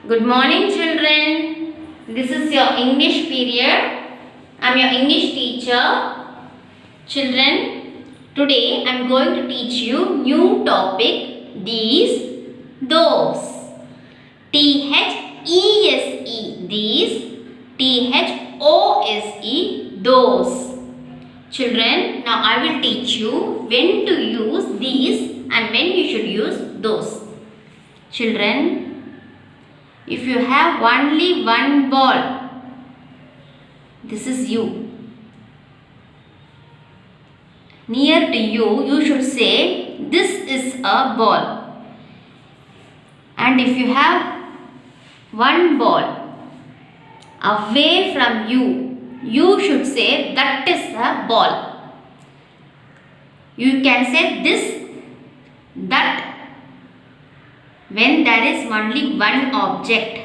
Good morning, children. This is your English period. I am your English teacher. Children, today I am going to teach you new topic, these, those. These, these. Those, those. Children, now I will teach you when to use these and when you should use those. Children, if you have only one ball, this is you. Near to you, you should say, this is a ball. And if you have one ball away from you, you should say, that is a ball. You can say this, that, when there is only one object.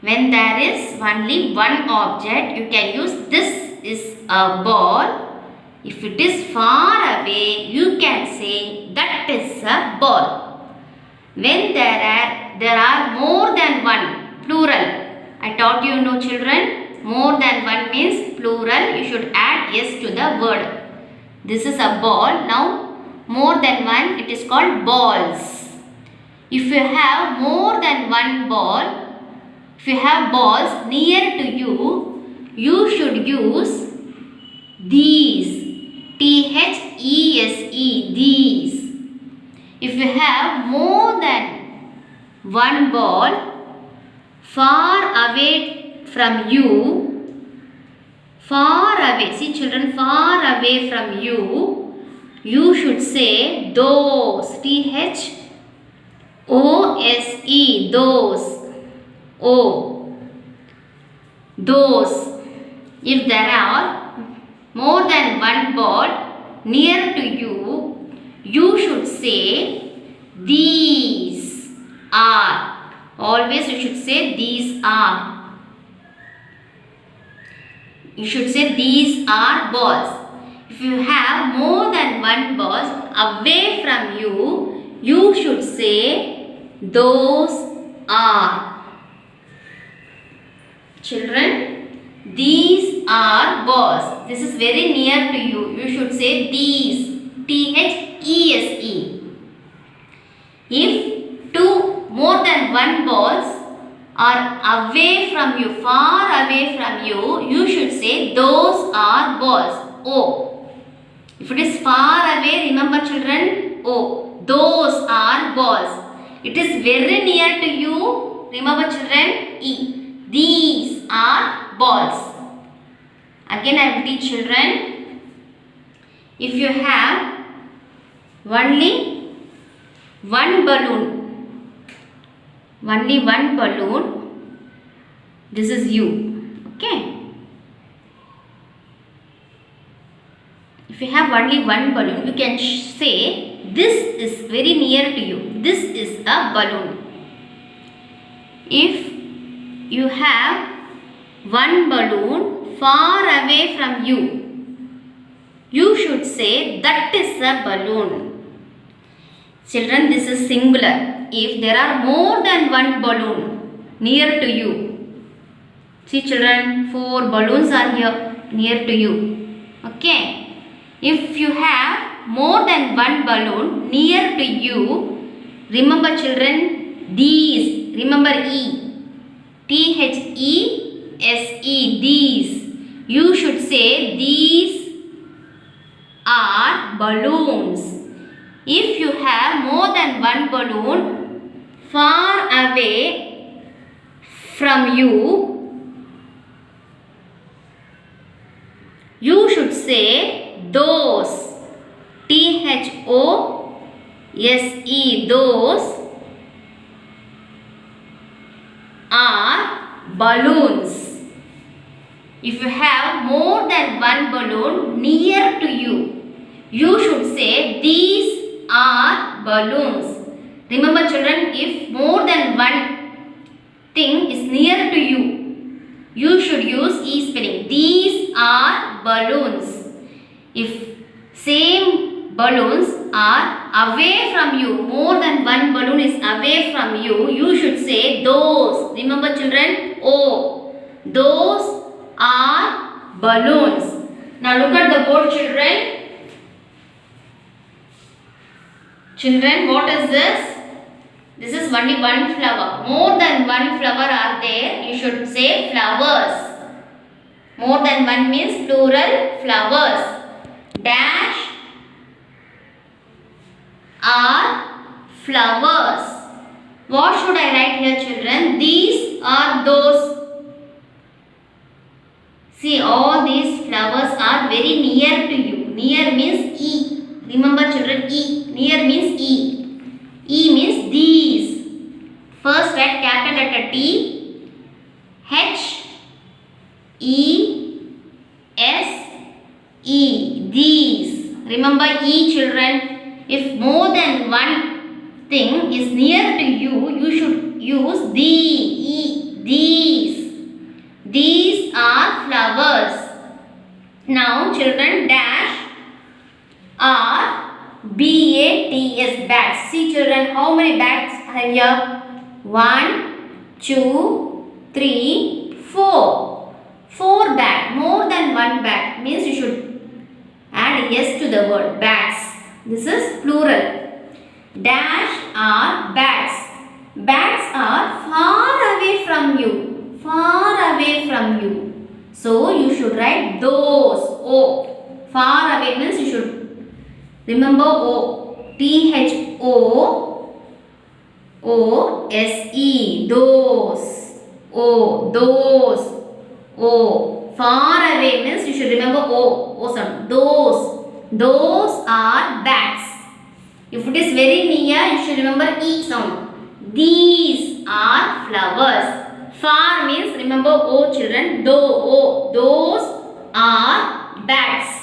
When there is only one object, you can use this is a ball. If it is far away, you can say that is a ball. When there are more than one, plural. I taught you, no children, more than one means plural. You should add s to the word. This is a ball. Now, more than one, it is called balls. If you have more than one ball, if you have balls near to you, you should use these. These. If you have more than one ball far away from you, far away, see children, far away from you, you should say those. Those, those. Those. If there are more than one ball near to you, you should say these are. Always you should say these are. You should say these are balls. If you have more than one balls away from you, you should say those are. Children, these are balls. This is very near to you. You should say these. These. If more than one balls are away from you, far away from you, you should say those are balls. O. If it is far away, remember children, O. Those are balls. It is very near to you, remember children, E. These are balls. Again I will teach children. If you have only one balloon, this is you. Okay. If you have only one balloon, you can say this is very near to you. This is a balloon. If you have one balloon far away from you, you should say that is a balloon. Children, this is singular. If there are more than one balloon near to you, see children, 4 balloons are here near to you. Okay. If you have more than one balloon near to you, remember children, these, remember E. These, these. You should say these are balloons. If you have more than one balloon far away from you, you should say those. Those are balloons. If you have more than one balloon near to you, you should say these are balloons. Remember children, if more than one thing is near to you, you should use E spelling. These are balloons. If same balloons are away from you. More than one balloon is away from you. You should say those. Remember children? O. Those are balloons. Now look at the board children. Children, what is this? This is only one flower. More than one flower are there. You should say flowers. More than one means plural flowers. Dash are flowers. What should I write here children? These are those. See, all these flowers are very near to you. Near means E. Remember children, E. Near means E. E means these. First write capital letter T. H E S E. These. Remember E children. If more than one thing is near to you, you should use the. E. These. These are flowers. Now children, dash are bats. Bats. See children, how many bats are here? 1, 2, 3, 4. 4 bat. More than one bat means you should add yes to the word bats. This is plural. Dash are bats. Bats are far away from you. Far away from you. So you should write those. O. Far away means you should remember O. THOOSE. Those. O. Those. O. Far away means you should remember O. O sound. Those. Those are bats. If it is very near, you should remember E sound. These are flowers. Far means remember O children. Those are bats.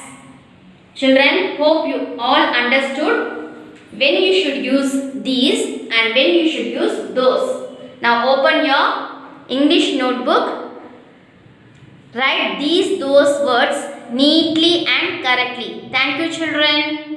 Children, hope you all understood when you should use these and when you should use those. Now open your English notebook. Write those words neatly and correctly. Thank you children.